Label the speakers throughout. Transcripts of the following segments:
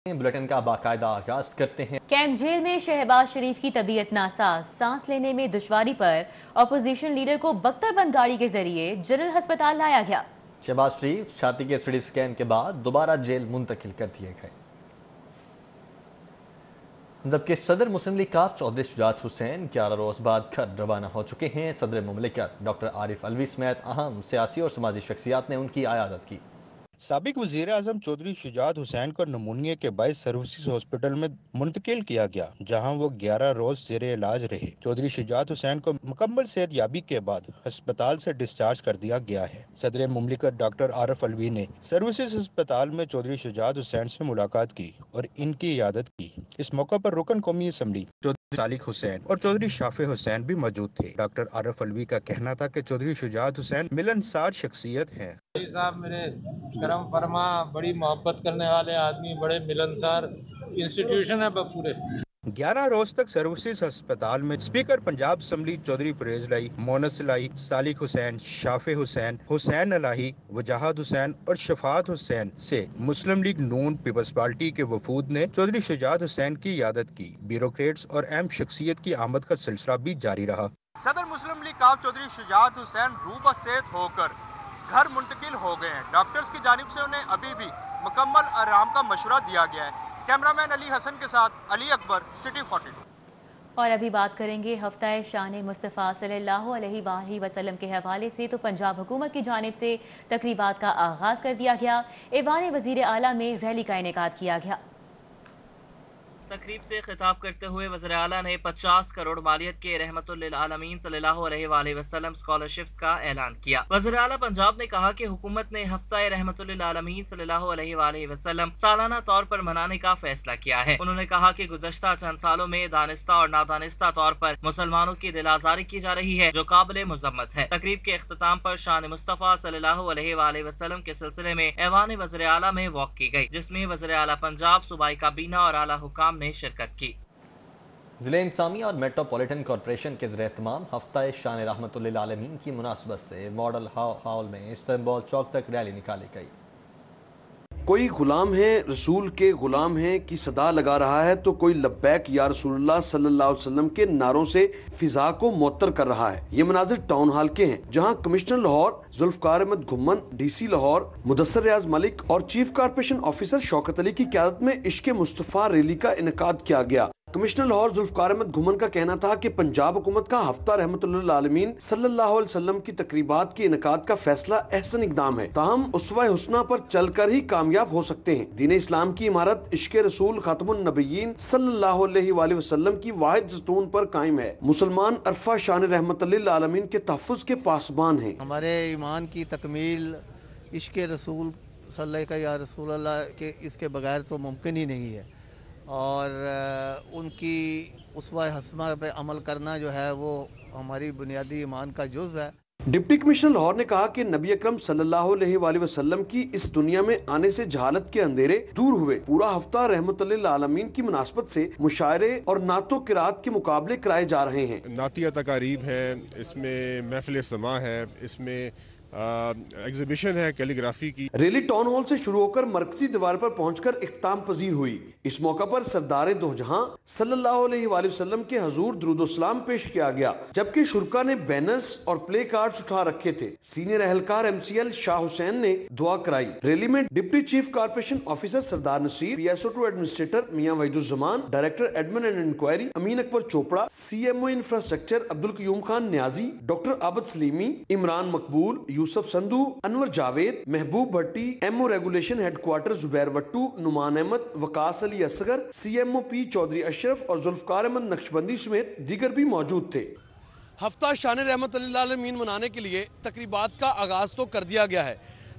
Speaker 1: Bulletin का बाकायदा आगाज करते हैं।
Speaker 2: कैंप जेल में शहबाज शरीफ की तबीयत नासाज, सांस लेने में दुश्वारी पर अपोजिशन लीडर को बख्तरबंद गाड़ी के जरिए जनरल अस्पताल लाया गया।
Speaker 1: शहबाज शरीफ छाती के सीटी स्कैन के बाद दोबारा जेल मुंतकिल कर दिए गए। जबकि सदर मुस्लिम लीग काफ चौधरी शुजात हुसैन 11 रोज बाद घर रवाना हो चुके हैं। सदर मुमलिकत डॉक्टर आरिफ अलवी समेत अहम सियासी और समाजी शख्सियात ने उनकी आयादत की।
Speaker 3: साबिक वज़ीर आज़म चौधरी शुजात हुसैन को नमूनिया के बायस सर्विसेज हॉस्पिटल में मुंतकिल किया गया, जहां वो 11 रोज ज़ेरे इलाज रहे। चौधरी शुजात हुसैन को मुकम्मल सेहत याबी के बाद अस्पताल से डिस्चार्ज कर दिया गया है। सदर मुमलिकत डॉक्टर आरिफ अलवी ने सर्विसेज अस्पताल में चौधरी शुजात हुसैन से मुलाकात की और इनकी इयादत की। इस मौका पर रुकन कौमी असम्बली चौधरी सालिक हुसैन और चौधरी शाफे हुसैन भी मौजूद थे। डॉक्टर आरिफ अलवी का कहना था कि चौधरी शुजात हुसैन मिलनसार शख्सियत है।
Speaker 4: साहब मेरे करम फरमा, बड़ी मोहब्बत करने वाले आदमी, बड़े मिलनसार इंस्टीट्यूशन है पूरे।
Speaker 3: 11 रोज तक सर्विसेज अस्पताल में स्पीकर पंजाब असम्बली चौधरी परेज लाई, मोनस लाई, सालिक हुसैन, शाफे हुसैन, हुसैन अलाही, वजाहत हुसैन और शफात हुसैन से मुस्लिम लीग नून पीपल्स पार्टी के वफूद ने चौधरी शुजात हुसैन की इयादत की। ब्यूरोक्रेट्स और अहम शख्सियत की आमद का सिलसिला भी जारी रहा। सदर मुस्लिम लीग काफ चौधरी शुजात हुसैन रूबसेहत होकर घर मुंतकिल हो गए हैं। डॉक्टर्स की जानिब से उन्हें अभी भी मुकम्मल आराम का मशवरा दिया गया है। कैमरामैन अली हसन के साथ अली अकबर, सिटी 42।
Speaker 2: और अभी बात करेंगे हफ्ता शान मुस्तफ़ा सल्लल्लाहु अलैहि वसल्लम के हवाले से। तो पंजाब हुकूमत की जानिब से तकरीबात का आगाज कर दिया गया। ऐवान वज़ीर आला में रैली का इनेकाद किया गया।
Speaker 5: तकरीब से खिताब करते हुए वज़ीर आला ने 50 करोड़ मालियत के रहमतुल आलमीन सल्लल्लाहु अलैहि वसल्लम स्कॉलरशिप्स का ऐलान किया। वज़ीर आला पंजाब ने कहा कि हुकूमत ने हफ्ता रहमतुल आलमीन सल्लल्लाहु अलैहि वसल्लम सालाना तौर पर मनाने का फैसला किया है। उन्होंने कहा कि गुज़श्ता चंद सालों में दानिस्ता और नादानिस्ता तौर पर मुसलमानों की दिल आज़ारी की जा रही है, जो काबिल मुज़म्मत है। तकरीब के इख्तिताम पर शान मुस्तफ़ा सल्लल्लाहु अलैहि वसल्लम के सिलसिले में ऐवान वज़ीर आला में वॉक की गई, जिसमें वज़ीर आला पंजाब, सूबाई काबीना और आला हुकाम ने शिरकत की।
Speaker 1: ज़िला इंतज़ामिया और मेट्रोपॉलिटन कॉरपोरेशन के ज़रिए तमाम हफ्ता शान रहमतुल आलमीन की मुनासबत से मॉडल हॉल में इस्तांबुल चौक तक रैली निकाली गई।
Speaker 6: कोई गुलाम है, रसूल के गुलाम है की सदा लगा रहा है, तो कोई लब्बैक या रसूलुल्लाह सल्लल्लाहु अलैहि वसल्लम के नारों से फिजा को मुअत्तर कर रहा है। ये मनाजिर टाउन हॉल के हैं, जहां कमिश्नर लाहौर जुल्फकार अहमद घुम्मन, डीसी लाहौर मुदस्सर रियाज मलिक और chief corporation officer Shaukat Ali की क़यादत में इश्क मुस्तफ़ा रैली का इनेकाद किया गया। कमिश्नर लाहौर जुल्फकार अहमद घुम्मन का कहना था कि पंजाब हुकूमत का हफ्ता रहमतुल्लाह आलमीन सल्लल्लाहु अलैहि वसल्लम की तकरीबात के इनेकाद का फैसला एहसन इकदाम है, ताहम उसवा हुस्ना पर चलकर ही कामयाब हो सकते हैं। दीन इस्लाम की इमारत इश्क रसूल खातमुन नबिय्यीन सल्लल्लाहु अलैहि वसल्लम की वाहिद ज़तून पर कायम है। मुसलमान अरफा शान रहमतुल्लाह आलमीन के तहफ़्फ़ुज़ के पासबान हैं।
Speaker 7: हमारे ईमान की तकमील इश्क रसूल सल्लल्लाहु या रसूल अल्लाह के इसके बगैर तो मुमकिन ही नहीं है, और उनकी उसवा हसना पे अमल करना जो है वो हमारी बुनियादी ईमान का जुज़ है।
Speaker 6: डिप्टी कमिश्नर लाहौर ने कहा कि नबी अकरम सल्लल्लाहु अलैहि वसल्लम की इस दुनिया में आने से जहालत के अंधेरे दूर हुए। पूरा हफ्ता रहमतुल आलमीन की मुनासबत से मुशायरे और नातो किरात के मुकाबले कराए जा रहे हैं।
Speaker 8: नातिया तकारीब है, इसमें महफिल समा है, इसमें एग्जीबिशन है कैलीग्राफी की।
Speaker 6: रैली टाउन हॉल से शुरू होकर मरकजी दीवार पर पहुंचकर इख्तिताम पजीर हुई। इस मौका पर सरदार दो जहां सल्लल्लाहु अलैहि वसल्लम के हजूर दुरूद सलाम पेश किया गया, जबकि शुरका ने बैनर्स और प्ले कार्ड्स उठा रखे थे। सीनियर एहलकार MCL शाह हुसैन ने दुआ कराई। रैली में deputy chief corporation officer Sardar Naseer, PSO2 administrator Mian Waheeduzzaman, director admin and inquiry Amin Akbar Chopra, CMO infrastructure Abdul Qayyum Khan Niazi, doctor Abid Saleemi, Imran Maqbool, Yousuf Sandhu, Anwar Javed, Mehboob Bhatti, MO regulation headquarter Zubair Wattoo, Noman Ahmed, Waqas Ali Asghar, CMO P Chaudhry Ashraf और जुल्फकार अहमद नक्शबंदी समेत दीगर भी मौजूद थे।
Speaker 9: हफ्ता शान रहमतुल आलमीन मनाने के लिए तकरीबात का आगाज तो कर दिया गया है,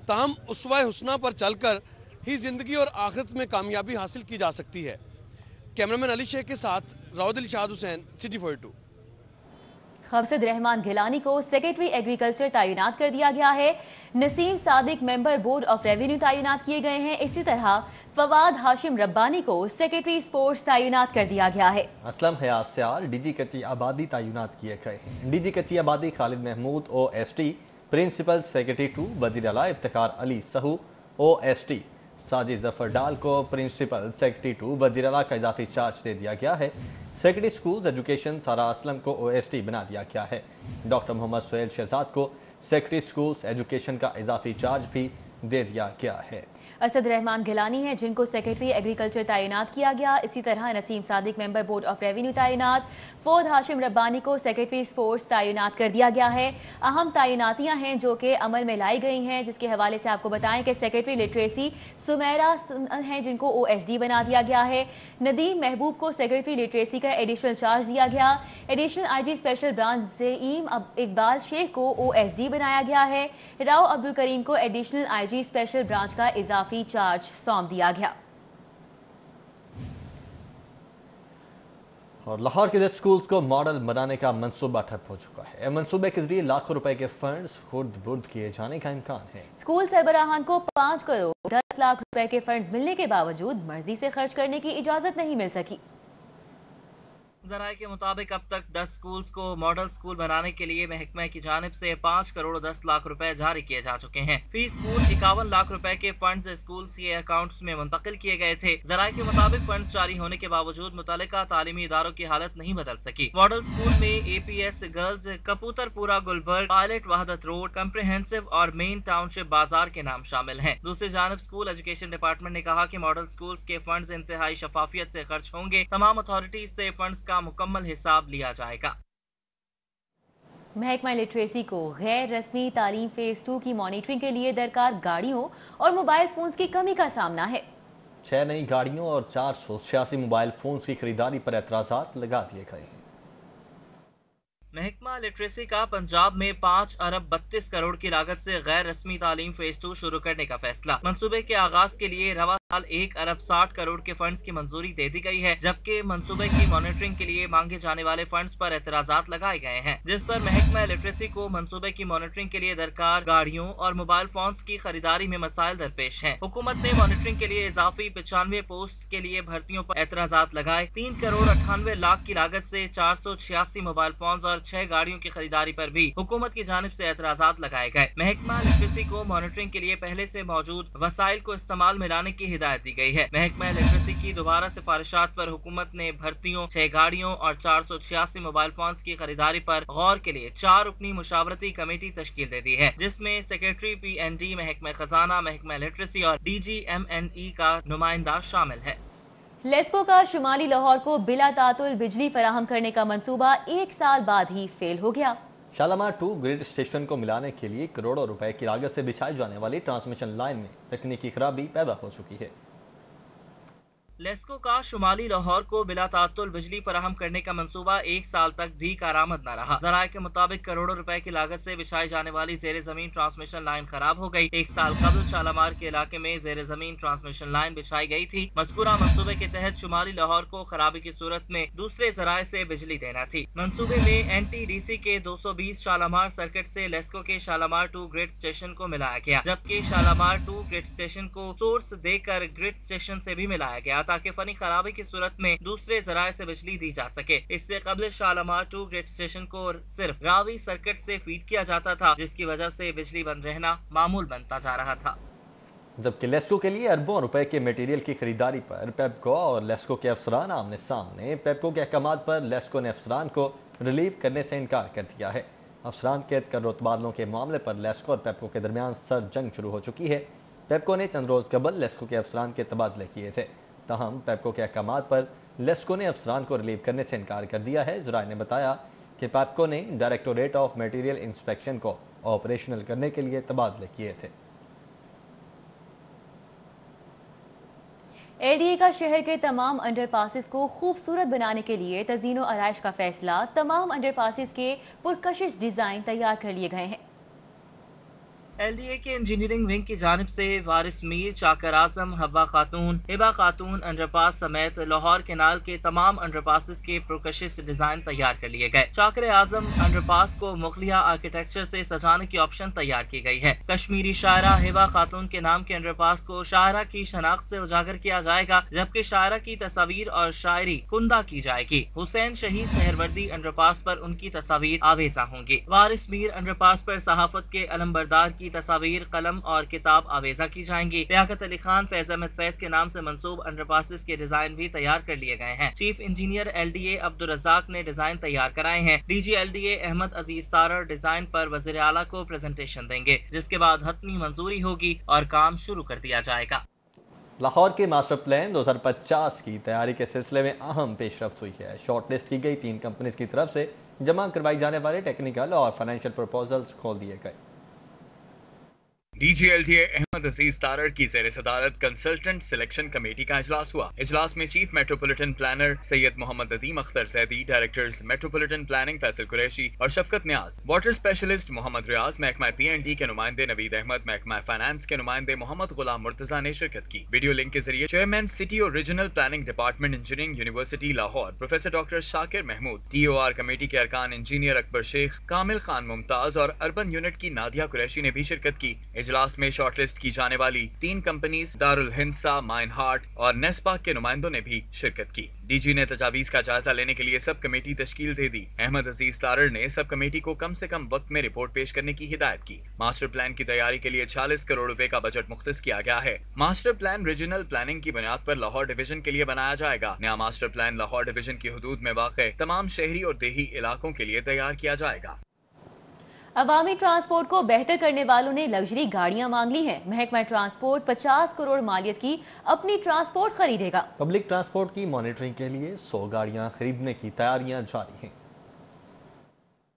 Speaker 9: ताहम उसवा हुस्ना पर चलकर ही जिंदगी और आखिरत में कामयाबी हासिल की जा सकती है। कैमरामैन अली शेख के साथ राउद इरशाद हुसैन, सिटी 42।
Speaker 2: खबसद रहमान गिलानी को सेक्रेटरी एग्रीकल्चर तैनात कर दिया गया है। Naseem Sadiq member board of revenue तैनात किए गए हैं। इसी तरह फवाद हाशिम रब्बानी को सेक्रेटरी स्पोर्ट्स तैनात कर दिया गया है।
Speaker 1: असलम हयात सियाल DG कच्ची आबादी तैनात किए गए हैं। DG कच्ची आबादी Khalid Mahmood OST, principal secretary 2 वज़ीर आला इफ्तिखार अली सहू OST, साजिद जफर डाल को प्रिंसिपल सेक्रेटरी 2 वज़ीर आला का इजाफी चार्ज दे दिया गया है। सेक्रेटरी स्कूल्स एजुकेशन सारा असलम को OSD बना दिया गया है। डॉक्टर मोहम्मद सुहेल शहजाद को सेक्रेटरी स्कूल्स एजुकेशन का इजाफी चार्ज भी दे दिया गया है।
Speaker 2: असद रहमान गिलानी हैं जिनको सेक्रेटरी एग्रीकल्चर तैनात किया गया। इसी तरह Naseem Sadiq member board of revenue तैनात, फौद हाशिम रब्बानी को सेक्रेटरी स्पोर्ट्स तैनात कर दिया गया है। अहम तैनातियां हैं जो कि अमल में लाई गई हैं, जिसके हवाले से आपको बताएं कि सेक्रेटरी लिटरेसी सुमेरा हैं जिनको OSD बना दिया गया है। नदीम महबूब को सेक्रेटरी लिटरेसी का एडिशनल चार्ज दिया गया। Additional IG special branch Zaeem Iqbal Sheikh को OSD बनाया गया है। राव अब्दुल करीम को एडिशनल IG स्पेशल ब्रांच का इजाफी चार्ज सौंप दिया गया।
Speaker 1: और लाहौर के 10 स्कूल्स को मॉडल बनाने का मंसूबा ठप हो चुका है। मंसूबे के जरिए लाखों रुपए के फंड्स खुर्द बुर्द किए जाने का इम्कान है।
Speaker 2: स्कूल सरबराहान को 5 करोड़ 10 लाख रुपए के फंड्स मिलने के बावजूद मर्जी से खर्च करने की इजाजत नहीं मिल सकी।
Speaker 5: ज़राए के मुताबिक अब तक 10 स्कूल्स को मॉडल स्कूल बनाने के लिए महकमे की जानिब से 5 करोड़ 10 लाख रुपए जारी किए जा चुके हैं। फी स्कूल 51 लाख रुपए के फंड्स स्कूल्स के अकाउंट्स में मुंतकिल किए गए थे। ज़राए के मुताबिक फंड्स जारी होने के बावजूद मुतल्लिका तालीमी इदारों की हालत नहीं बदल सकी। मॉडल स्कूल में APS girls Kabutarpura Gulberg, pilot Wahdat road, comprehensive और मेन टाउनशिप बाजार के नाम शामिल हैं। दूसरी जानिब स्कूल एजुकेशन डिपार्टमेंट ने कहा कि मॉडल स्कूल्स के फंड्स इंतहाई शफाफियत से खर्च होंगे। तमाम अथॉरिटीज से फंड्स का मुकम्मल हिसाब लिया जाएगा।
Speaker 2: महकमा लिटरेसी को गैर रस्मी तालीम फेज 2 की मॉनिटरिंग के लिए दरकार गाड़ियों और मोबाइल फोन्स की कमी का सामना है।
Speaker 1: 6 नई गाड़ियों और 486 मोबाइल फोन्स की खरीदारी पर एतराजात लगा दिए गए हैं।
Speaker 5: महकमा लिटरेसी का पंजाब में 5 अरब 32 करोड़ की लागत से गैर रस्मी तालीम फेज 2 शुरू करने का फैसला। मंसूबे के आगाज के लिए रवा साल 1 अरब 60 करोड़ के फंड्स की मंजूरी दे दी गई है, जबकि मंसूबे की मॉनिटरिंग के लिए मांगे जाने वाले फंड्स पर एतराजात लगाए गए हैं, जिस पर महकमा लिटरेसी को मंसूबे की मॉनिटरिंग के लिए दरकार गाड़ियों और मोबाइल फोन्स की खरीदारी में मसाइल दरपेश हैं। हुकूमत ने मॉनिटरिंग के लिए इजाफी 95 पोस्ट के लिए भर्तियों पर एतराजात लगाए। 3 करोड़ 98 लाख की लागत से 486 मोबाइल फोन और 6 गाड़ियों की खरीदारी पर भी हुकूमत की जानिब से एतराजात लगाए गए। महकमा लिटरेसी को मॉनिटरिंग के लिए पहले से मौजूद वसाइल को इस्तेमाल में लाने की हिदायत दी गई है। महकमा लिटरेसी की दोबारा सिफारिशात पर हुकूमत ने भर्तियों, 6 गाड़ियों और 486 मोबाइल फोन की खरीदारी पर गौर के लिए 4 रुकनी मुशावरती कमेटी तश्कील दे दी है, जिसमें सेक्रेटरी PND, महकमा खजाना, महकमा लिटरेसी और DGMNE का नुमाइंदा शामिल है।
Speaker 2: लेस्को का शुमाली लाहौर को बिला तातुल बिजली फराहम करने का मंसूबा 1 साल बाद ही फेल हो गया।
Speaker 1: शालामार 2 ग्रिड स्टेशन को मिलाने के लिए करोड़ों रुपए की लागत से बिछाई जाने वाली ट्रांसमिशन लाइन में तकनीकी खराबी पैदा हो चुकी है।
Speaker 5: लेस्को का शुमाली लाहौर को बिला तातुल बिजली फराहम करने का मंसूबा 1 साल तक भी कारामद न रहा। ज़राए के मुताबिक करोड़ों रुपए की लागत से बिछाई जाने वाली जेर जमीन ट्रांसमिशन लाइन खराब हो गई। 1 साल कबल शालामार के इलाके में जेर जमीन ट्रांसमिशन लाइन बिछाई गई थी। मज़कूरा मंसूबे के तहत शुमाली लाहौर को खराबी की सूरत में दूसरे जराए से बिजली देना थी। मंसूबे में NTDC के 220 शालामार सर्किट से लेस्को के शालामार 2 ग्रिड स्टेशन को मिलाया गया, जबकि शालामार 2 ग्रिड स्टेशन को सोर्स देकर ग्रिड स्टेशन से भी मिलाया गया ताकि फनी खराबी की सूरत में दूसरे जराए से बिजली दी जा सके। इससे कबल शालामार 2 ग्रिड स्टेशन को सिर्फ रावी सर्किट से फीड किया जाता था, जिसकी वजह से बिजली बंद रहना मामूल बनता जा रहा था।
Speaker 1: जबकि लेस्को के लिए अरबों रुपए के मटेरियल की खरीदारी पर पेप्को और लेस्को के अफसरान आमने सामने। पेप्को के अहकामात पर लेस्को ने अफसरान को रिलीव करने से इनकार कर दिया है। अफसरान कैद कर रोतबादलों के मामले पर लेस्को और पेप्को के दरमियान सर्द जंग शुरू हो चुकी है। पेप्को ने चंद रोज कबल लेस्को के अफसरान के तबादले किए थे, तहम पेप्को के अहकामात पर लेस्को ने अफसरान को रिलीव करने से इनकार कर दिया है। ज़राए ने बताया कि पेप्को ने डायरेक्टोरेट ऑफ मटेरियल इंस्पेक्शन को ऑपरेशनल करने के लिए तबादले किए थे।
Speaker 2: LDA का शहर के तमाम अंडरपासेस को खूबसूरत बनाने के लिए तज़ीनो आराइश का फैसला। तमाम अंडरपासेस के पुरकशिश डिज़ाइन तैयार कर लिए गए हैं।
Speaker 5: LDA के इंजीनियरिंग विंग की जानिब से वारिस मीर, चाकर आजम, हब्बा खातून, हिबा खातून अंडरपास समेत लाहौर केनाल के तमाम अंडरपासेस के प्रोकशिश डिजाइन तैयार कर लिए गए। चाकर आजम अंडरपास को मुगलिया आर्किटेक्चर से सजाने की ऑप्शन तैयार की गई है। कश्मीरी शायरा हिबा खातून के नाम के अंडरपास को शायरा की शनाख्त से उजागर किया जाएगा, जबकि शायरा की तस्वीर और शायरी कुंदा की जाएगी। हुसैन शहीद सहरवर्दी अंडरपास पर उनकी तस्वीर आवेजा होंगी। वारिस मीर अंडरपास पर सहाफत के अलमबरदार की तस्वीर, कलम और किताब आवेजा की जाएंगी। लियाकत अली खान, फैज अहमद फैज के नाम से मंसूब अंडरपासेस के डिजाइन भी तैयार कर लिए गए हैं। Chief engineer LDA Abdul Razzaq ने डिजाइन तैयार कराए हैं। DG LDA Ahmad Aziz Tarar design पर वज़ीर आला को प्रेजेंटेशन देंगे, जिसके बाद हतमी मंजूरी होगी और काम शुरू कर दिया जाएगा।
Speaker 1: लाहौर के मास्टर प्लान 2050 की तैयारी के सिलसिले में अहम पेशरफ्त हुई है। शॉर्ट लिस्ट की गई 3 कंपनीज की तरफ से जमा करवाई जाने वाले टेक्निकल और फाइनेंशियल प्रपोजल्स खोल दिए गए।
Speaker 10: DG LDA अहमद अजीज तारड़ की ज़ेर सदारत कंसल्टेंट सिलेक्शन कमेटी का इजलास हुआ। इजलास में chief metropolitan planner Syed Mohammad Adeem Akhtar Zaidi, directors metropolitan planning Faisal Qureshi और शफकत न्याज, वाटर स्पेशलिस्ट मोहम्मद रियाज, महकमा P&D के नुमाइंदे नवीद अहमद, महकमा फाइनेंस के नुमाइंदे मोहम्मद गुलाम मुर्तजा ने शिरकत की। वीडियो लिंक के जरिए चेयरमैन सिटी और regional planning department engineering university Lahore professor doctor Shakir Mahmood, TOR committee के अरकान इंजीनियर अकबर शेख, कामिल खान मुमताज और अर्बन यूनिट की नादिया कुरैशी ने भी शिरकत की। इजलास में शॉर्टलिस्ट की जाने वाली 3 कंपनीज दारुल हिंसा, माइन हार्ट और नेस्पाक के नुमाइंदों ने भी शिरकत की। DG ने तजावीज का जायजा लेने के लिए सब कमेटी तश्कील दे दी। अहमद अजीज तारड़ ने सब कमेटी को कम से कम वक्त में रिपोर्ट पेश करने की हिदायत की। मास्टर प्लान की तैयारी के लिए 40 करोड़ रुपए का बजट मुख्तस किया गया है। मास्टर प्लान रीजनल प्लानिंग की बुनियाद पर लाहौर डिवीजन के लिए बनाया जाएगा। नया मास्टर प्लान लाहौर डिवीजन की हुदूद में वाक़ तमाम शहरी और देही इलाकों के लिए तैयार किया जाएगा।
Speaker 2: अवामी ट्रांसपोर्ट को बेहतर करने वालों ने लग्जरी गाड़ियां मांग ली हैं। महकमा ट्रांसपोर्ट 50 करोड़ मालियत की अपनी ट्रांसपोर्ट खरीदेगा।
Speaker 1: पब्लिक ट्रांसपोर्ट की मॉनिटरिंग के लिए 100 गाड़ियां खरीदने की तैयारियां जारी हैं।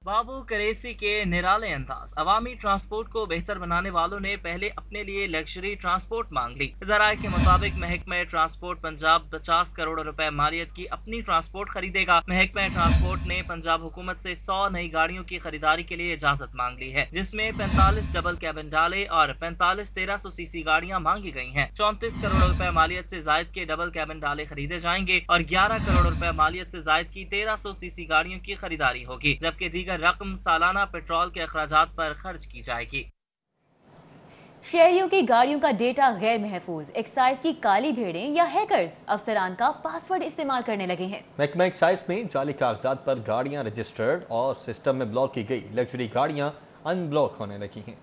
Speaker 5: बाबू करेसी के निराले अंदाज, अवामी ट्रांसपोर्ट को बेहतर बनाने वालों ने पहले अपने लिए लग्जरी ट्रांसपोर्ट मांग ली। ज़राए के मुताबिक महकमा ट्रांसपोर्ट पंजाब 50 करोड़ रुपए मालियत की अपनी ट्रांसपोर्ट खरीदेगा। महकमा ट्रांसपोर्ट ने पंजाब हुकूमत से 100 नई गाड़ियों की खरीदारी के लिए इजाजत मांग ली है, जिसमें 45 डबल कैबिन डाले और 45 1300 सीसी गाड़ियां मांगी गई हैं। 34 करोड़ रुपए मालियत से जायद के डबल कैबिन डाले खरीदे जाएंगे और 11 करोड़ रुपए मालियत से जायद की 1300 सीसी गाड़ियों की खरीदारी होगी, जबकि दीगर रकम सालाना पेट्रोल के अखराजात पर खर्च की जाएगी।
Speaker 2: शहरियों की गाड़ियों का डेटा गैर महफूज, एक्साइज की काली भेड़ें या हैकर्स अफसरान का पासवर्ड इस्तेमाल करने लगे हैं।
Speaker 1: महकमा एक्साइज में जाली कागजात पर गाड़ियां रजिस्टर्ड और सिस्टम में ब्लॉक की गई लग्जरी गाड़ियां अनब्लॉक होने लगी हैं।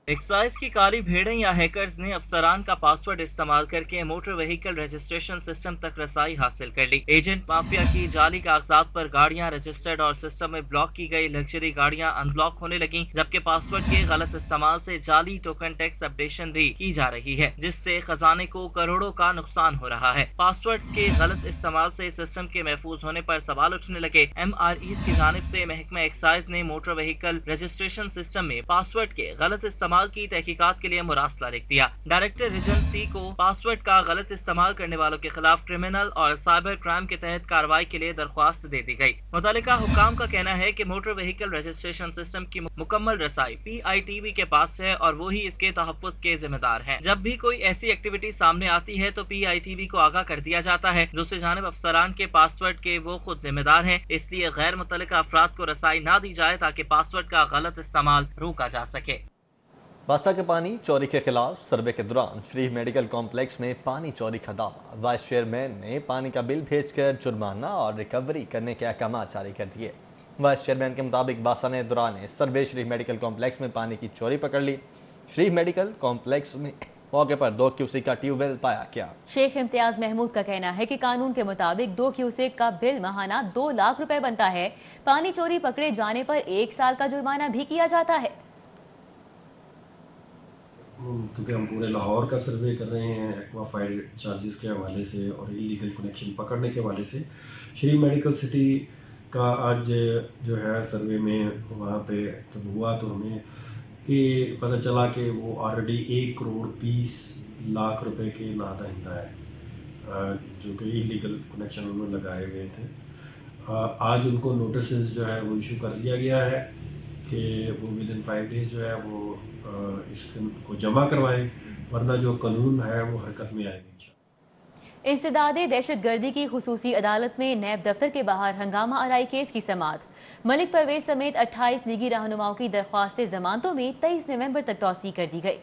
Speaker 5: एक्साइज की काली भेड़ें या हैकर्स ने अफसरान का पासवर्ड इस्तेमाल करके मोटर व्हीकल रजिस्ट्रेशन सिस्टम तक रसाई हासिल कर ली। एजेंट माफिया की जाली कागजात पर गाड़ियां रजिस्टर्ड और सिस्टम में ब्लॉक की गई लग्जरी गाड़ियां अनब्लॉक होने लगी, जबकि पासवर्ड के गलत इस्तेमाल से जाली टोकन टैक्स अपडेशन भी की जा रही है, जिससे खजाने को करोड़ों का नुकसान हो रहा है। पासवर्ड के गलत इस्तेमाल से सिस्टम के महफूज होने पर सवाल उठने लगे। MREs की जानिब से महकमा एक्साइज ने मोटर व्हीकल रजिस्ट्रेशन सिस्टम में पासवर्ड के गलत इस्तेमाल की तहकीकात के लिए मुरासला लिख दिया। डायरेक्टर रीजन C को पासवर्ड का गलत इस्तेमाल करने वालों के खिलाफ क्रिमिनल और साइबर क्राइम के तहत कार्रवाई के लिए दरख्वास्त दे दी गई। मुतल्लिका हुकाम का कहना है कि मोटर व्हीकल रजिस्ट्रेशन सिस्टम की मुकम्मल रसाई PITV के पास है और वो ही इसके तहफ्फुज़ के जिम्मेदार हैं। जब भी कोई ऐसी एक्टिविटी सामने आती है तो PITV को आगाह कर दिया जाता है। दूसरी जानिब अफसरान के पासवर्ड के वो खुद जिम्मेदार हैं, इसलिए गैर मुतल्लिका अफराद को रसाई ना दी जाए ताकि पासवर्ड का गलत इस्तेमाल रोका जा सके।
Speaker 1: बासा के पानी चोरी के खिलाफ सर्वे के दौरान शरीफ मेडिकल कॉम्प्लेक्स में पानी चोरी का दावा, वाइस चेयरमैन ने पानी का बिल भेजकर जुर्माना और रिकवरी करने के अहकाम जारी कर दिए। वाइस चेयरमैन के मुताबिक बासा ने दौरान सर्वे शरीफ मेडिकल कॉम्प्लेक्स में पानी की चोरी पकड़ ली। शरीफ मेडिकल कॉम्प्लेक्स में मौके पर 2 क्यूसेक का ट्यूबवेल पाया गया।
Speaker 2: शेख इम्तियाज महमूद का कहना है कि कानून के मुताबिक 2 क्यूसेक का बिल माहाना 2 लाख रुपए बनता है। पानी चोरी पकड़े जाने पर 1 साल का जुर्माना भी किया जाता है।
Speaker 11: क्योंकि हम पूरे लाहौर का सर्वे कर रहे हैं एक्वाफाइड चार्जेस के हवाले से और इलीगल कनेक्शन पकड़ने के हवाले से। शरीफ मेडिकल सिटी का आज जो है सर्वे में वहाँ पे जब हुआ तो हमें ये पता चला कि वो ऑलरेडी 1 करोड़ 20 लाख रुपए के नादहिंदा है, जो कि इलीगल कनेक्शन उन्होंने लगाए हुए थे। आज उनको नोटिस जो है वो इशू कर दिया गया है कि वो विदिन 5 डेज जो है वो इसको जमा करवाएं, वरना जो कानून है वो हरकत में आएगी।
Speaker 2: इंसदादे दहशतगर्दी की खुसूसी अदालत में नैब दफ्तर के बाहर हंगामा आराई केस की समाअत। मलिक परवेज समेत 28 लीगी रहनुमाओं की दरख्वास्त जमानतों में 23 नवंबर तक तौसीक कर दी गई।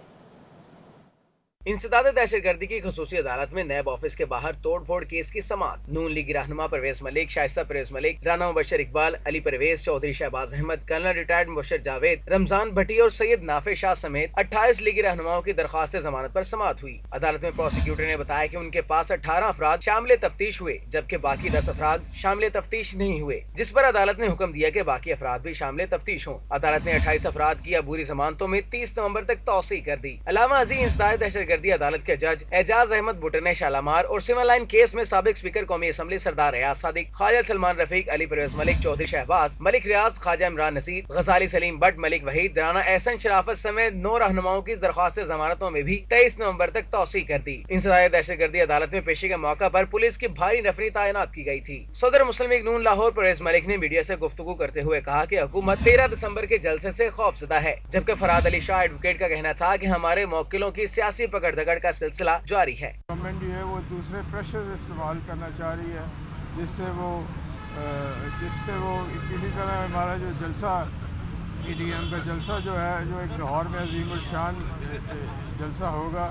Speaker 12: इंसदाद दहशतगर्दी की खसूसी अदालत में नैब ऑफिस के बाहर तोड़ फोड़ केस की समाअत। नून लीगी रहनुमा परवेज मलिक, शाइस्ता परवेज मलिक, राना मुबशर इकबाल, अली परवेज, चौधरी शहबाज अहमद, कर्नल रिटायर्ड मुबशर जावेद, रमजान भट्टी और सैयद नाफे शाह समेत 28 लीगी रहनुमाओं की दरख्वास्त जमानत पर समाअत हुई। अदालत में प्रोसिक्यूटर ने बताया कि उनके पास 18 अफराद शामिल तफ्तीश हुए, जबकि बाकी 10 अफराद शामिल तफ्तीश नहीं हुए, जिस पर अदालत ने हुक्म दिया कि बाकी अफराद भी शामिल तफ्तीश हों। अदालत ने 28 अफराद की अबूरी जमानतों में 30 नवंबर तक तौसीह कर दी। अलामा अजीज इंसदाद दहशतगर्दी अदालत के जज एजाज अहमद भुट्टो ने शालामार और सिविल लाइन केस में साबिक स्पीकर कौमी असम्बली सरदार रियाज सादिक, ख्वाजा सलमान रफीक, अली परवेज मलिक, चौधरी शहबाज मलिक रियाज, ख्वाजा इमरान नसीर, गजाली सलीम भट्ट, मलिक वहीद, राना एहसन शराफत समेत 9 रहनुमाओं की दरख्वास्त जमानतों में भी 23 नवंबर तक तौसीह कर दी। इंसदाद दहशतगर्दी अदालत में पेशी के मौका पर पुलिस की भारी नफरी तैनात की गई थी। सदर मुस्लिम लीग नून लाहौर परवेज मलिक ने मीडिया से गुफ्तगू करते हुए कहा कि हुकूमत 13 दिसंबर के जलसे से खौफजदा है, जबकि फराद अली शाह एडवोकेट का कहना था कि हमारे मौकिलों की सियासी पकड़ दकड़ का सिलसिला जारी है।
Speaker 13: गवर्नमेंट जो है वो दूसरे प्रेशर इस्तेमाल करना चाह रही है, जिससे वो किसी तरह हमारा जो जलसा EDM का जलसा जो है, जो एक लाहौर में अजीम उल शान जलसा होगा,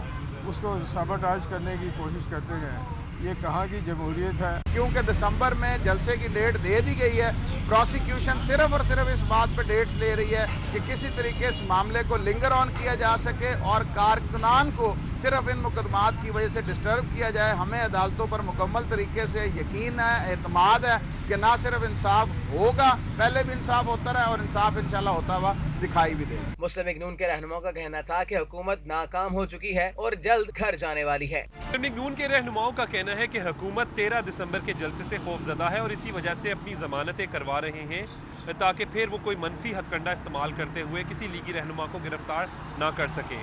Speaker 13: उसको साबोटाज करने की कोशिश करते गए। ये कहाँ की जमहूरियत है?
Speaker 14: क्योंकि दिसंबर में जलसे की डेट दे दी गई है। प्रोसिक्यूशन सिर्फ और सिर्फ इस बात पर डेट्स ले रही है कि किसी तरीके इस मामले को लिंगर ऑन किया जा सके और कारकुनान को सिर्फ इन मुकदमात की वजह से डिस्टर्ब किया जाए। हमें अदालतों पर मुकम्मल तरीके से यकीन है, एतमाद है कि ना सिर्फ इंसाफ होगा, पहले भी इंसाफ होता रहा और इंसाफ इंशाल्लाह होता हुआ दिखाई भी देगा।
Speaker 12: मुस्लिम लीग नून के रहनुमाओं का कहना था कि हुकूमत नाकाम हो चुकी है और जल्द घर जाने वाली है।
Speaker 15: मुस्लिम लीग नून के रहनुमाओं का कहना है कि हुकूमत 13 दिसंबर के जलसे से खौफजदा है और इसी वजह से अपनी जमानतें करवा रहे हैं ताकि फिर वो कोई मनफी हथकंडा इस्तेमाल करते हुए किसी लीगी रहनुमा को गिरफ्तार ना कर सकें।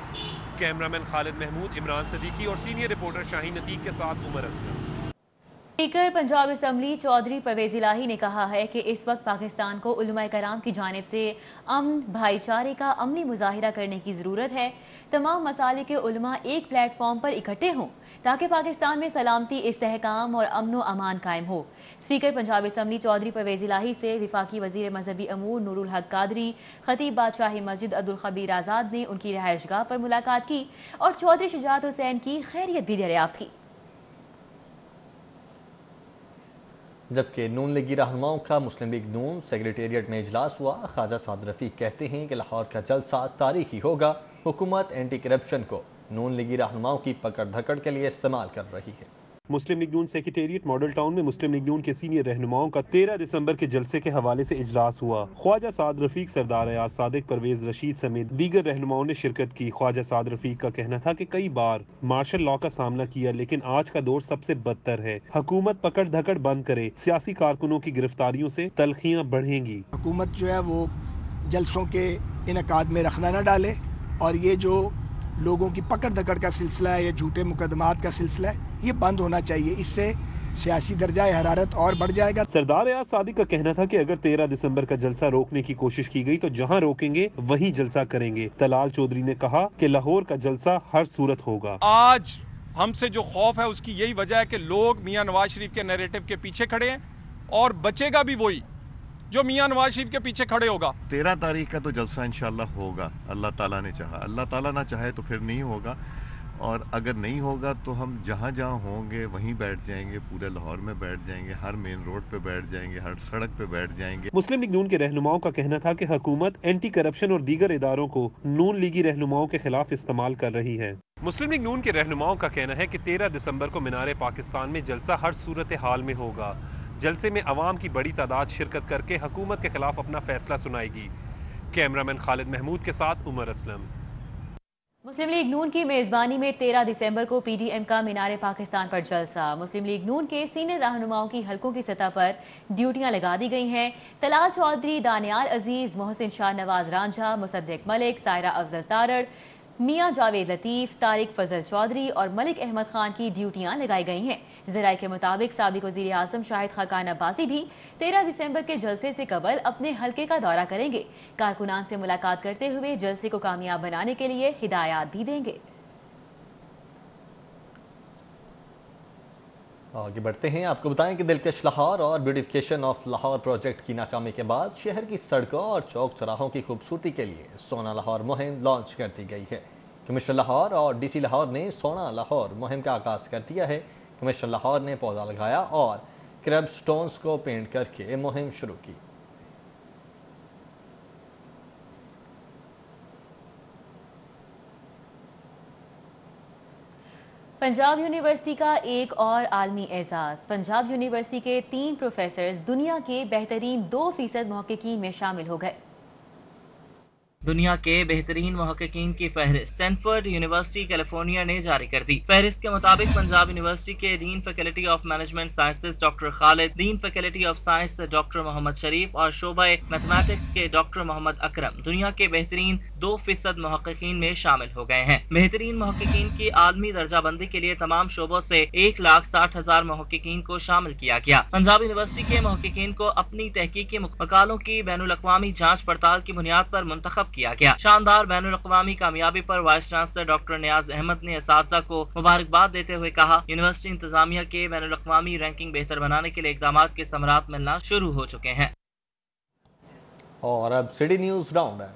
Speaker 15: कैमरामैन खालिद महमूद, इमरान सदीकी और सीनियर रिपोर्टर शाहीन अतीक के साथ उमर असलम।
Speaker 2: स्पीकर पंजाब असम्बली चौधरी परवेज इलाही ने कहा है कि इस वक्त पाकिस्तान को उलमाए कराम की जानिब से अमन भाईचारे का अमनी मुजाहिरा करने की ज़रूरत है। तमाम मसाले के उलमा एक प्लेटफॉर्म पर इकट्ठे हों ताकि पाकिस्तान में सलामती, इस्तेहकाम और अमन व अमान कायम हो। स्पीकर पंजाब असम्बली चौधरी परवेज इलाही से वफाकी वज़ीर मजहबी अमूर नूरुल हक कादरी, खतीब बादशाही मस्जिद अब्दुल खबीर आज़ाद ने उनकी रहायशगाह पर मुलाकात की और चौधरी शुजात हुसैन की खैरियत भी दरियाफ्त की।
Speaker 1: जबकि नून लीगी रहनुमाओं का मुस्लिम लीग नून सेक्रेटेरिएट में इजलास हुआ। ख्वाजा साद रफीक कहते हैं कि लाहौर का जलसा तारीखी होगा। हुकूमत एंटी करप्शन को नून लीगी रहनुमाओं की पकड़ धकड़ के लिए इस्तेमाल कर रही है।
Speaker 15: मुस्लिम लीग नून सेक्रेटेरिएट मॉडल टाउन में मुस्लिम लीग नून के सीनियर रहनुमाओं का 13 दिसंबर के जलसे के हवाले से इजलास हुआ। ख्वाजा साद रफीक, सरदार रियाज सादिक, परवेज रशीद समेत दीगर रहनुमाओं ने शिरकत की। ख्वाजा साद रफीक का कहना था कि कई बार मार्शल लॉ का सामना किया, लेकिन आज का दौर सबसे बदतर है। हुकूमत पकड़ धकड़ बंद करे, सियासी कारकुनों की गिरफ्तारियों से तलखियां बढ़ेंगी।
Speaker 16: हुकूमत जो है वो जलसों के इनकाद में रखना न डाले और ये जो लोगों की पकड़ धकड़ का सिलसिला है या झूठे मुकदमात का सिलसिला है, ये बंद होना चाहिए। इससे सियासी दर्जा हरारत और बढ़ जाएगा।
Speaker 15: सरदार रियाज सादिक का कहना था कि अगर 13 दिसंबर का जलसा रोकने की कोशिश की गई तो जहां रोकेंगे वहीं जलसा करेंगे। तलाल चौधरी ने कहा कि लाहौर का जलसा हर सूरत होगा।
Speaker 17: आज हमसे जो खौफ है उसकी यही वजह है कि लोग मियां नवाज शरीफ के नैरेटिव के पीछे खड़े हैं और बचेगा भी वही जो मियां नवाज शरीफ के पीछे खड़े होगा।
Speaker 18: 13 तारीख का तो जलसा इंशाल्लाह होगा, अल्लाह ताला ने चाहा। अल्लाह ताला ना चाहे तो फिर नहीं होगा, और अगर नहीं होगा तो हम जहाँ जहाँ होंगे वहीं बैठ जाएंगे, पूरे लाहौर में बैठ जाएंगे, हर मेन रोड पे बैठ जाएंगे, हर सड़क पे बैठ जाएंगे।
Speaker 15: मुस्लिम लीग नून के रहनुमाओं का कहना था कि हुकूमत एंटी करप्शन और दीगर इदारों को नून लीगी रहनुमाओं के खिलाफ इस्तेमाल कर रही है। मुस्लिम लीग नून के रहनुमाओं का कहना है कि 13 दिसंबर को मीनार पाकिस्तान में जलसा हर सूरत हाल में होगा। जलसे में अवाम की बड़ी तादाद शिरकत करके हुकूमत के खिलाफ अपना फैसला सुनाएगी। कैमरामैन खालिद महमूद के साथ उमर असलम।
Speaker 2: मुस्लिम लीग नून की मेज़बानी में 13 दिसंबर को PDM का मीनार पाकिस्तान पर जलसा। मुस्लिम लीग नून के सीनियर रहनुमाओं की हलकों की सतह पर ड्यूटियां लगा दी गई हैं। तलाल चौधरी, दानियाल अजीज, मोहसिन शाह नवाज रांझा, मुसद्दिक मलिक, सायरा अफजल तारड़, मियां जावेद लतीफ़, तारिक फजल चौधरी और मलिक अहमद खान की ड्यूटियां लगाई गई हैं। ज़राए के मुताबिक साबिक वज़ीर आज़म शाहिद खाकान अब्बासी भी 13 दिसंबर के जलसे से कबल अपने हलके का दौरा करेंगे। कारकुनान से मुलाकात करते हुए जलसे को कामयाब बनाने के लिए हिदायत भी देंगे।
Speaker 1: आगे बढ़ते हैं, आपको बताएं कि दिलकश लाहौर और ब्यूटिफिकेशन ऑफ लाहौर प्रोजेक्ट की नाकामी के बाद शहर की सड़कों और चौक चौराहों की खूबसूरती के लिए सोना लाहौर मुहिम लॉन्च कर दी गई है। कमिश्नर लाहौर और DC लाहौर ने सोना लाहौर मुहिम का आगाज़ कर दिया है। कमिश्नर लाहौर ने पौधा लगाया और क्रब स्टोन्स को पेंट करके मुहिम शुरू की।
Speaker 2: पंजाब यूनिवर्सिटी का एक और आलमी एजाज़। पंजाब यूनिवर्सिटी के 3 प्रोफेसर्स दुनिया के बेहतरीन 2% मुहक्किकीन में शामिल हो गए।
Speaker 5: दुनिया के बेहतरीन मुहक्किकीन की फहरिस्त स्टैनफोर्ड यूनिवर्सिटी कैलिफोर्निया ने जारी कर दी। फहरिस्त के मुताबिक पंजाब यूनिवर्सिटी के dean faculty of management sciences doctor Khalid, dean faculty of science doctor Mohammad Sharif और शोबे मैथमेटिक्स के डॉक्टर मोहम्मद अकरम दुनिया के बेहतरीन 2% मुहक्किकीन में शामिल हो गए हैं। बेहतरीन मुहक्किकीन की आलमी दर्जाबंदी के लिए तमाम शोबों से 1,60,000 मुहक्किकीन को शामिल किया गया। पंजाब यूनिवर्सिटी के मुहक्किकीन को अपनी तहकीकी मकालों की बैनुल-अक़वामी जांच पड़ताल की बुनियाद पर मुंतखब किया गया। शानदार बैनुल-अक़वामी कामयाबी पर वाइस चांसलर डॉक्टर नियाज अहमद ने असातिज़ा को मुबारकबाद देते हुए कहा, यूनिवर्सिटी इंतजामिया के बैनुल-अक़वामी रैंकिंग बेहतर बनाने के लिए इक़दामात के समरात मिलना शुरू हो चुके हैं।
Speaker 1: और अब सिटी न्यूज़ राउंड है।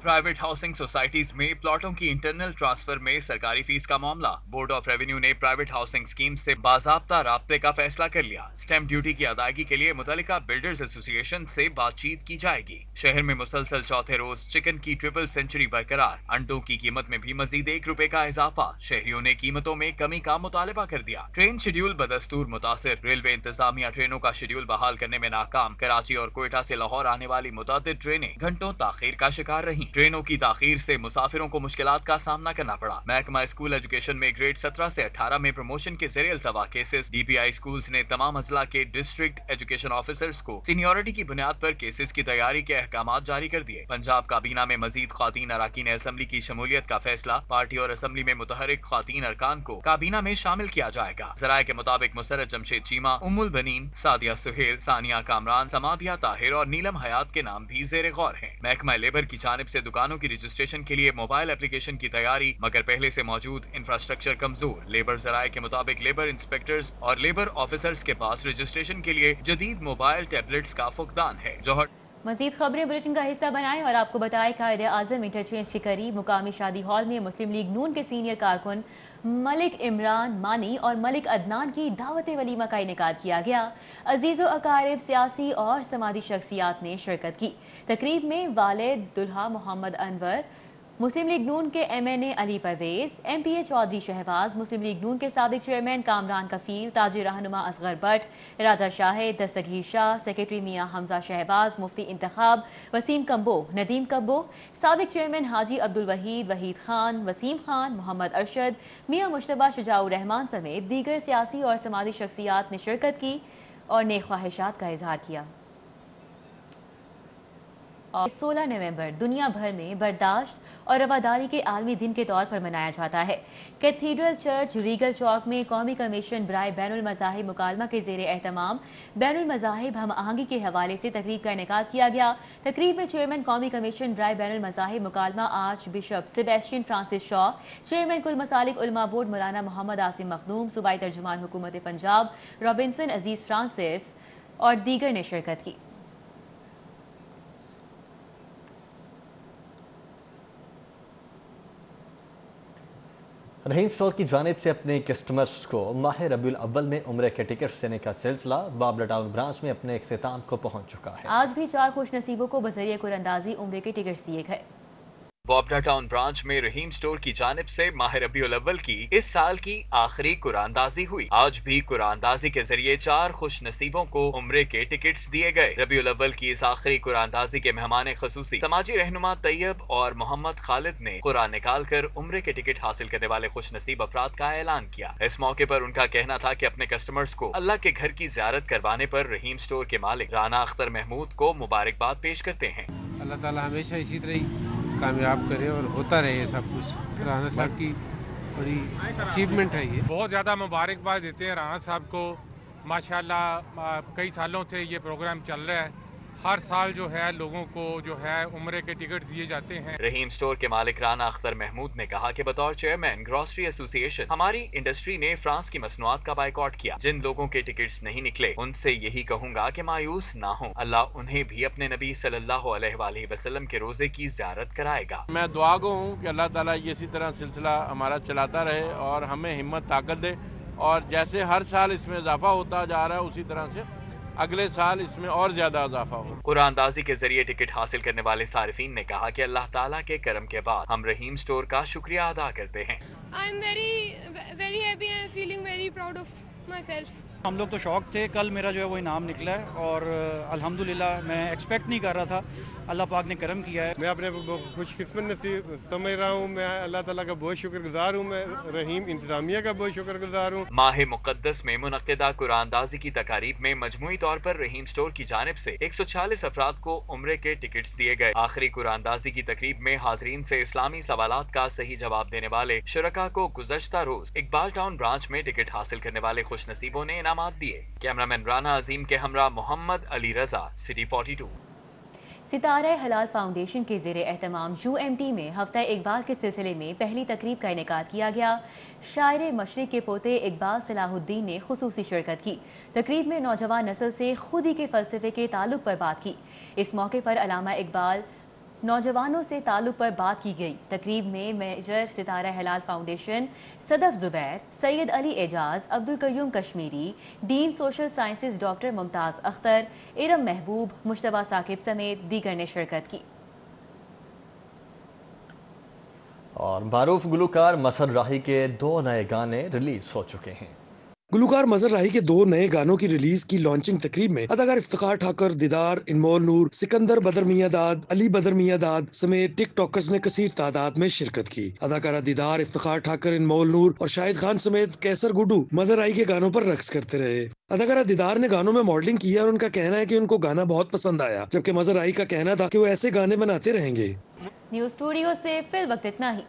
Speaker 10: प्राइवेट हाउसिंग सोसाइटीज में प्लॉटों की इंटरनल ट्रांसफर में सरकारी फीस का मामला। बोर्ड ऑफ रेवेन्यू ने प्राइवेट हाउसिंग स्कीम से बाज़ाब्ता राब्ते का फैसला कर लिया। स्टैंप ड्यूटी की अदायगी के लिए मुतल्लिका बिल्डर्स एसोसिएशन से बातचीत की जाएगी। शहर में मुसलसल चौथे रोज चिकन की ट्रिपल सेंचुरी बरकरार। अंडों की कीमत में भी मजीद ₹1 का इजाफा। शहरियों ने कीमतों में कमी का मुतालबा कर दिया। ट्रेन शेड्यूल बदस्तूर मुतासिर। रेलवे इंतजामिया ट्रेनों का शेड्यूल बहाल करने में नाकाम। कराची और कोयटा से लाहौर आने वाली मुतअद्दिद ट्रेनें घंटों ताखीर का शिकार रही। ट्रेनों की ताखीर से मुसाफिरों को मुश्किलात का सामना करना पड़ा। महकमा स्कूल एजुकेशन में ग्रेड 17 से 18 में प्रमोशन के ज़रिए अल्तवा केसेस। DPI स्कूल्स ने तमाम अजला के डिस्ट्रिक्ट एजुकेशन ऑफिसर्स को सीनियरिटी की बुनियाद पर केसेस की तैयारी के अहकामात जारी कर दिए। पंजाब काबीना में मजीद ख्वातीन अराकीन असम्बली की शमूलियत का फैसला। पार्टी और असम्बली में मुतहरिक ख्वातीन अरकान को काबीना में शामिल किया जाएगा। ज़राए के मुताबिक मुसर्रत जमशेद चीमा, उम्मुल बनीन, सादिया सुहेल, सानिया कामरान, समाबिया ताहिर और नीलम हयात के नाम भी ज़ेरे गौर हैं। महकमा लेबर की जानिब से दुकानों की रजिस्ट्रेशन के लिए मोबाइल एप्लीकेशन की तैयारी, मगर पहले से मौजूद इंफ्रास्ट्रक्चर कमजोर। लेबर ज़राए के मुताबिक लेबर इंस्पेक्टर्स और लेबर ऑफिसर्स के पास रजिस्ट्रेशन के लिए जदीद मोबाइल टैबलेट्स का फुकदान है। जौहर
Speaker 2: मजीद खबरें बुलेटिन का हिस्सा बनाएं और आपको बताएं कायदे आजम इंटरचेंज के करीब मुकामी शादी हॉल में मुस्लिम लीग नून के सीनियर कारकुन मलिक इमरान मानी और मलिक अदनान की दावत वलीमा का इनेकाद किया गया। अजीज़ व अकारिब, सियासी और समाजी शख्सियात ने शिरकत की। तकरीब में वालिद दुल्हा मोहम्मद अनवर, मुस्लिम लीग नून के MNA अली परवेज, MPA चौधरी शहबाज, मुस्लिम लीग नून के साबिक चेयरमैन कामरान कफील, ताजी रहनुमा असगर भट्ट, राजा शाहिद, दस्तगीर शाह, सेक्रेटरी मियाँ हमजा शहबाज, मुफ्ती इंतखाब वसीम कम्बो, नदीम कब्बो, साबिक चेयरमैन हाजी अब्दुल वहीद, वहीद खान, वसीम खान, मोहम्मद अरशद, मियाँ मुश्तबा शुजाउर रहमान समेत दीगर सियासी और समाजी शख्सियात ने शिरकत की और नेक ख्वाहिशात का इजहार किया। और 16 नवंबर दुनिया भर में बर्दाश्त और रवादारी के आलमी दिन के तौर पर मनाया जाता है। कैथीड्रल चर्च रीगल चौक में कौमी कमीशन बराए बैनुल मज़ाहिब मुकालमा के ज़ेरे एहतमाम बैनुल मज़ाहिब हम आहंगी के हवाले से तकरीब का इनेकाद किया गया। तकरीब में चेयरमैन कौमी कमीशन बराए बैनुल मज़ाहिब मुकालमा archbishop Sebastian Francis Shaw, chairman कुल मसालिक उलमा बोर्ड मौलाना मोहम्मद आसिम मखदूम, सूबाई तर्जुमान हुकूमत पंजाब रॉबिन्सन अजीज फ्रांसिस और दीगर ने शिरकत की।
Speaker 1: रहीम स्टोर की जानिब से अपने कस्टमर्स को माह रबीउल अव्वल में उम्रे के टिकट्स देने का सिलसिला बाबला टाउन ब्रांच में अपने इख्तिताम को पहुंच चुका है।
Speaker 2: आज भी 4 खुश नसीबों को बजरिए कुरंदाजी उम्रे के टिकट्स दिए गए।
Speaker 10: बाबला टाउन ब्रांच में रहीम स्टोर की जानिब से माह रबीउल अव्वल की इस साल की आखिरी कुरानदाजी हुई। आज भी कुरानदाजी के जरिए 4 खुश नसीबों को उम्रे के टिकट्स दिए गए। रबीउल अव्वल की इस आखिरी कुरानदाजी के मेहमान खसूसी समाजी रहनुमा तैयब और मोहम्मद खालिद ने कुरान निकाल कर उम्रे के टिकट हासिल करने वाले खुश नसीब अफराद का ऐलान किया। इस मौके पर उनका कहना था कि अपने कस्टमर्स को अल्लाह के घर की ज़ियारत करवाने पर रहीम स्टोर के मालिक राना अख्तर महमूद को मुबारकबाद पेश करते हैं।
Speaker 19: अल्लाह ताला हमेशा इसी तरह कामयाब करे और होता रहे सब कुछ। राना साहब की बड़ी अचीवमेंट है ये।
Speaker 17: बहुत ज़्यादा मुबारकबाद देते हैं राना साहब को। माशाल्लाह कई सालों से ये प्रोग्राम चल रहा है। ہر سال جو ہے لوگوں کو جو ہے عمرے کے ٹکٹ دیے جاتے ہیں۔
Speaker 10: رحیم اسٹور کے مالک رانا اختر محمود نے کہا کہ بطور چیئرمین گروسری ایسوسی ایشن ہماری انڈسٹری نے فرانس کی مصنوعات کا بائیکاٹ کیا۔ جن لوگوں کے ٹکٹس نہیں نکلے ان سے یہی کہوں گا کہ مایوس نہ ہوں، اللہ انہیں بھی اپنے نبی صلی اللہ علیہ وآلہ وسلم کے روزے کی زیارت کرائے گا۔
Speaker 20: میں دعا گو ہوں کہ اللہ تعالیٰ یہ اسی طرح سلسلہ ہمارا چلاتا رہے اور ہمیں ہمت طاقت دے، اور جیسے ہر سال اس میں اضافہ ہوتا جا رہا ہے اسی طرح سے اگلے سال اس میں اور زیادہ اضافہ ہو۔
Speaker 10: قرآن اندازی کے ذریعے ٹکٹ حاصل کرنے والے صارفین نے کہا کہ اللہ تعالیٰ کے کرم کے بعد ہم رحیم اسٹور کا شکریہ ادا کرتے ہیں۔
Speaker 21: very happy and feeling very proud of myself.
Speaker 22: ہم لوگ تو شوق تھے، کل میرا جو ہے وہ انعام نکلا ہے اور الحمدللہ میں ایکسپیکٹ نہیں کر رہا تھا، اللہ پاک نے کرم کیا ہے۔
Speaker 8: میں اپنے خوش قسمت نصیب سمجھ رہا ہوں، میں اللہ تعالیٰ کا بہت شکر گزار ہوں، میں رحیم انتظامیہ کا بہت شکر گزار ہوں۔
Speaker 10: ماہ مقدس میں منعقدہ قرآن اندازی کی تقاریب میں مجموعی طور پر رحیم اسٹور کی جانب سے 146 افراد کو عمرے کے ٹکٹس دیے گئے۔ آخری قرآن اندازی کی تقریب میں حاضرین سے اسلامی سوالات کا صحیح جواب دینے والے شرکاء کو گزشتہ روز اقبال ٹاؤن برانچ میں ٹکٹ حاصل کرنے والے خوش نصیبوں نے انعامات دیے۔ کیمرامین رانا عظیم کے ہمراہ محمد علی رضا، سٹی 42۔
Speaker 2: ستارہ ہلال فاؤنڈیشن کے زیر اہتمام UMT میں ہفتہ اقبال کے سلسلے میں پہلی تقریب کا انعقاد کیا گیا۔ شاعر مشرق کے پوتے اقبال صلاح الدین نے خصوصی شرکت کی۔ تقریب میں نوجوان نسل سے خودی کے فلسفے کے تعلق پر بات کی۔ اس موقع پر علامہ اقبال نوجوانوں سے تعلق پر بات کی گئی۔ تقریب میں میجر ستارہ ہلال فاؤنڈیشن صدف زبیر، سید علی اعجاز، عبدالقیوم کشمیری، ڈین سوشل سائنسز ڈاکٹر ممتاز اختر، ارم محبوب، مشتبہ ثاقب سمیت دیگر نے شرکت کی۔
Speaker 1: اور معروف گلوکار مظہر راہی کے 2 نئے گانے ریلیز ہو چکے ہیں۔
Speaker 23: گلوکار مظہر راہی کے 2 نئے گانوں کی ریلیز کی لانچنگ تقریب میں اداکار افتخار ٹھاکر، دیدار، انمول نور، سکندر بدر میاں داد، علی بدر میاں داد سمیت ٹک ٹاکرز نے کثیر تعداد میں شرکت کی۔ اداکارہ دیدار، افتخار ٹھاکر، انمول نور اور شاہد خان سمیت کیسر گڈو مظہر راہی کے گانوں پر رقص کرتے رہے۔ اداکارہ دیدار نے گانوں میں ماڈلنگ کی ہے اور ان کا کہنا ہے کہ ان کو گانا بہت پسند آیا، جبکہ مظہر راہی کا کہنا تھا کہ وہ ایسے گانے بناتے رہیں گے۔
Speaker 2: نیوز اسٹوڈیو سے فی الوقت اتنا ہی۔